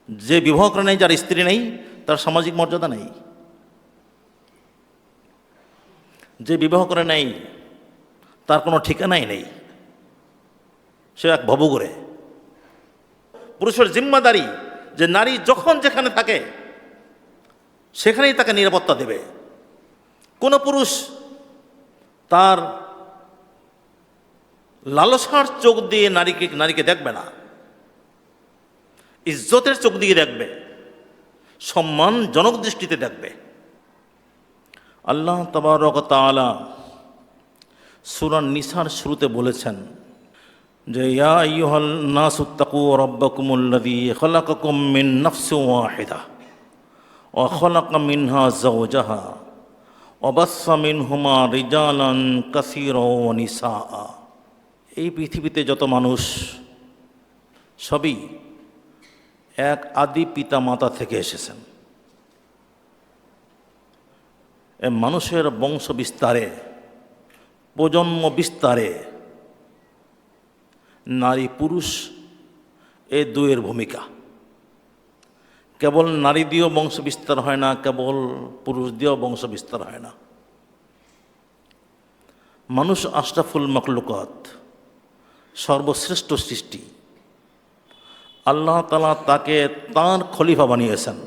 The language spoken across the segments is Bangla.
যে বিবাহ করে নেই, যার স্ত্রী নেই, তার সামাজিক মর্যাদা নেই। যে বিবাহ করে নেই তার কোনো ঠিকানাই নেই, সে এক ভবঘুরে। পুরুষের জিম্মাদারি যে নারী যখন যেখানে থাকে সেখানেই তাকে নিরাপত্তা দেবে। কোনো পুরুষ তার লালসার চোখ দিয়ে নারীকে দেখবে না, ইজ্জতের চোখ দিয়ে দেখবে, সম্মানজনক দৃষ্টিতে দেখবে। আল্লাহ তাবারক ওয়া তাআলা সূরা নিসার শুরুতে বলেছেন যে ইয়া আইয়ুহান নাসুত্তাকু রাব্বাকুমুল্লাযী খালাকাকুম মিন নাফসিন ওয়াহিদা ওয়া খালাকা মিনহা যাওজাহা ওয়া বাসসা মিনহুমা রিজালান কাসীরান ওয়া নিসাআ। এই পৃথিবীতে যত মানুষ সবই এক আদি পিতা মাতা থেকে এসেছেন। এ মানুষের বংশ বিস্তারে, প্রজন্ম বিস্তারে নারী পুরুষ এই দুয়ের ভূমিকা। কেবল নারী দিয়েও বংশ বিস্তার হয় না, কেবল পুরুষ দিয়েও বংশ বিস্তার হয় না। মানুষ আশরাফুল মাখলুকাত, সর্বশ্রেষ্ঠ সৃষ্টি। আল্লাহ তাআলা তাকে তাঁর খলিফা বানিয়েছেন।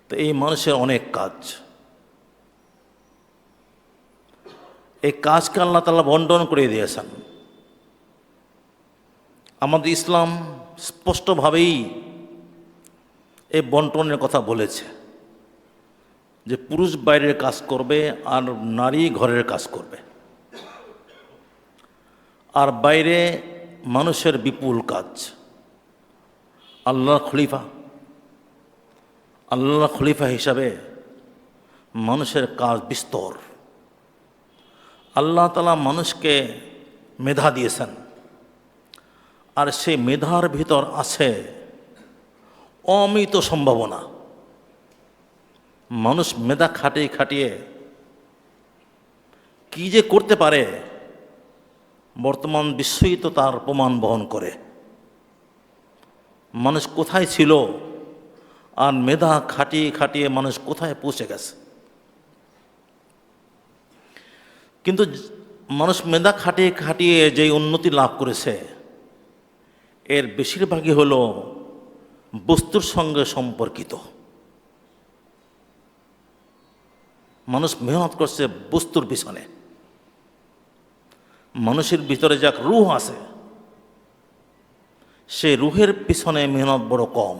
তো এই মানুষের অনেক কাজ, এই কাজকে আল্লাহ তাআলা বন্টন করে দিয়েছেন। আমাদের ইসলাম স্পষ্টভাবেই এই বন্টনের কথা বলেছে যে পুরুষ বাইরের কাজ করবে আর নারী ঘরের কাজ করবে। আর বাইরে মানুষের বিপুল কাজ। আল্লাহর খলিফা হিসাবে মানুষের কাজ বিস্তর। আল্লাহ তাআলা মানুষকে মেধা দিয়েছেন, আর সেই মেধার ভিতর আছে অমিত সম্ভাবনা। মানুষ মেধা খাটিয়ে খাটিয়ে কি যে করতে পারে, বর্তমান বিশ্বই তো তার প্রমাণ বহন করে। মানুষ কোথায় ছিল আর মেধা খাটিয়ে খাটিয়ে মানুষ কোথায় পৌঁছে গেছে। কিন্তু মানুষ মেধা খাটিয়ে খাটিয়ে যে উন্নতি লাভ করেছে, এর বেশিরভাগই হলো বস্তুর সঙ্গে সম্পর্কিত। মানুষ মেহনত করছে বস্তুর পিছনে। মানুষের ভিতরে যাক রূহ আছে, সে রূহের পিছনে মেহনত বড় কম।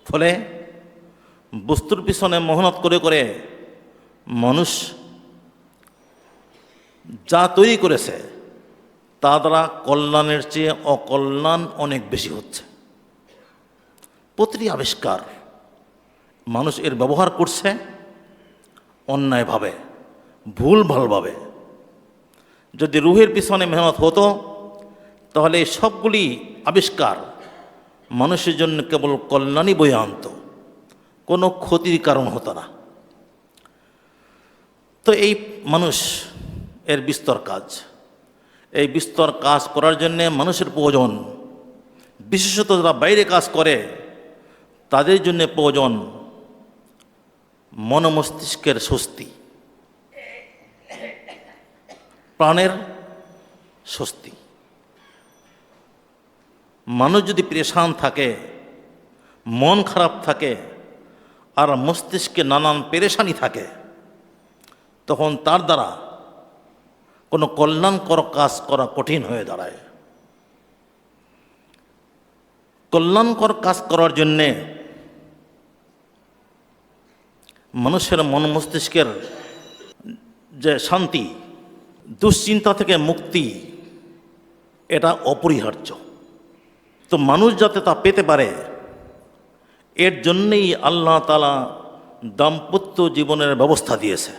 ফলে বস্তুর পিছনে মেহনত করে করে মানুষ যা তৈরি করেছে তা দ্বারা কল্যাণের চেয়ে অকল্যাণ অনেক বেশি হচ্ছে। প্রতিটি আবিষ্কার মানুষ এর ব্যবহার করছে অন্যায়ভাবে, ভুলভালভাবে। যদি রুহের পিছনে মেহনত হতো তাহলে সবগুলি আবিষ্কার মানুষের জন্য কেবল কল্যাণই বয়ে আনত, কোনো ক্ষতির কারণ হতো না। তো এই মানুষ এর বিস্তর কাজ, এই বিস্তর কাজ করার জন্যে মানুষের প্রয়োজন, বিশেষত যারা বাইরে কাজ করে তাদের জন্য প্রয়োজন মনমস্তিষ্কের স্বস্তি, প্রাণের স্বস্তি। মানুষ যদি পেরেশান থাকে, মন খারাপ থাকে আর মস্তিষ্কে নানান পেরেশানি থাকে, তখন তার দ্বারা কোনো কল্যাণকর কাজ করা কঠিন হয়ে দাঁড়ায়। কল্যাণকর কাজ করার জন্যে মানুষের মন মস্তিষ্কের যে শান্তি, দুশ্চিন্তা থেকে মুক্তি, এটা অপরিহার্য। তো মানুষ যাতে তা পেতে পারে, এর জন্যেই আল্লাহ তাআলা দাম্পত্য জীবনের ব্যবস্থা দিয়েছে।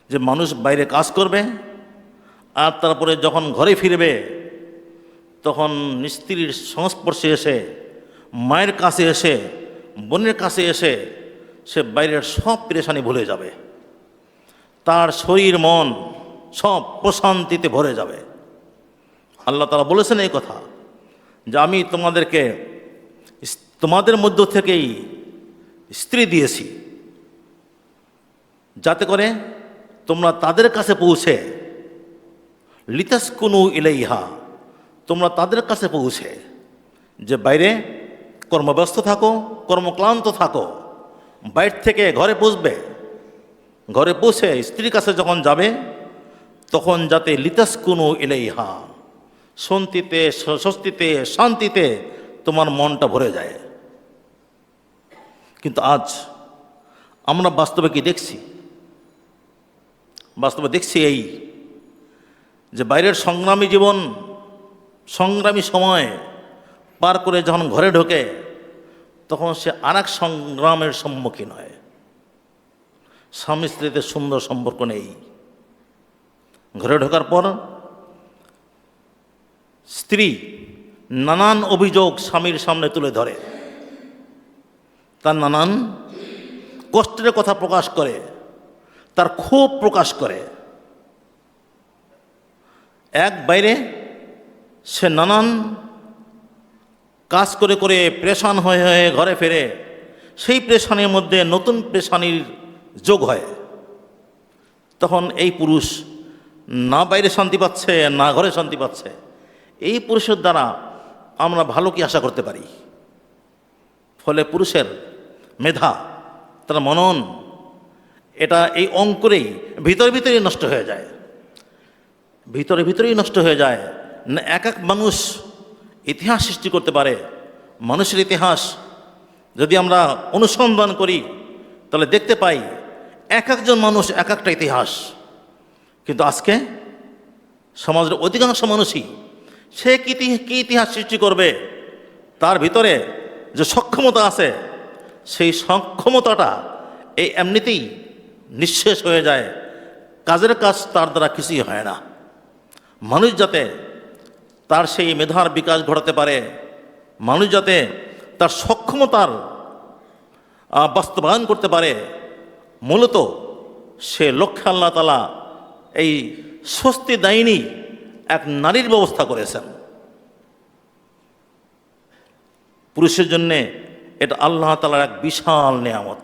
যে মানুষ বাইরে কাজ করবে আর তারপরে যখন ঘরে ফিরবে তখন স্ত্রীর সংস্পর্শে এসে, মায়ের কাছে এসে, বোনের কাছে এসে সে বাইরের সব পেরেশানি ভুলে যাবে। তার শরীর মন সব প্রশান্তিতে ভরে যাবে। আল্লাহ তাআলা বলেছেন এই কথা, যে আমি তোমাদেরকে তোমাদের মধ্য থেকেই স্ত্রী দিয়েছি, যাতে করে তোমরা তাদের কাছে পৌঁছে, লিতাসকুনু ইলাইহা, তোমরা তাদের কাছে পৌঁছে, যে বাইরে কর্মব্যস্ত থাকো, কর্মক্লান্ত থাকো, বাইরে থেকে ঘরে পৌঁছবে, ঘরে পৌঁছে স্ত্রীর কাছে যখন যাবে তখন যাতে লিতাসকুনু ইলাইহা, স্বস্তিতে শান্তিতে তোমার মনটা ভরে যায়। কিন্তু আজ আমরা বাস্তবে কি দেখছি? বাস্তবে দেখছি এই যে বাইরের সংগ্রামী জীবন, সংগ্রামী সময় পার করে যখন ঘরে ঢোকে তখন সে আর এক সংগ্রামের সম্মুখীন হয়। স্বামী স্ত্রীতে সুন্দর সম্পর্ক নেই। ঘরে ঢোকার পর স্ত্রী নানান অভিযোগ স্বামীর সামনে তুলে ধরে, তার নানান কষ্টের কথা প্রকাশ করে, তার ক্ষোভ প্রকাশ করে। এক বাইরে সে নানান কাজ করে করে পেরেশান হয়ে হয়ে ঘরে ফেরে, সেই পেরেশানির মধ্যে নতুন পেরেশানির যোগ হয়। তখন এই পুরুষ না বাইরে শান্তি পাচ্ছে, না ঘরে শান্তি পাচ্ছে। এই পুরুষের দ্বারা আমরা ভালো কি আশা করতে পারি? ফলে পুরুষের মেধা, তার মনন, এটা এই অঙ্কুরেই ভিতরেই নষ্ট হয়ে যায়, ভিতরেই নষ্ট হয়ে যায়। না এক এক মানুষ ইতিহাস সৃষ্টি করতে পারে। মানুষের ইতিহাস যদি আমরা অনুসন্ধান করি তাহলে দেখতে পাই এক একজন মানুষ এক একটা ইতিহাস। কিন্তু আজকে সমাজের অধিকাংশ মানুষই সে কি ইতিহাস সৃষ্টি করবে? তার ভিতরে যে সক্ষমতা আছে সেই সক্ষমতাটা এই এমনিতেই নিঃশেষ হয়ে যায়। কাজের কাজ তার দ্বারা কিছুই হয় না। মানুষ যাতে তার সেই মেধার বিকাশ ঘটাতে পারে, মানুষ যাতে তার সক্ষমতার বাস্তবায়ন করতে পারে, মূলত সে লক্ষ্যে আল্লাহ তাআলা এই স্বস্তি দায়িনী এক নারীর ব্যবস্থা করেছেন। পুরুষের জন্যে এটা আল্লাহ তাআলার এক বিশাল নেয়ামত।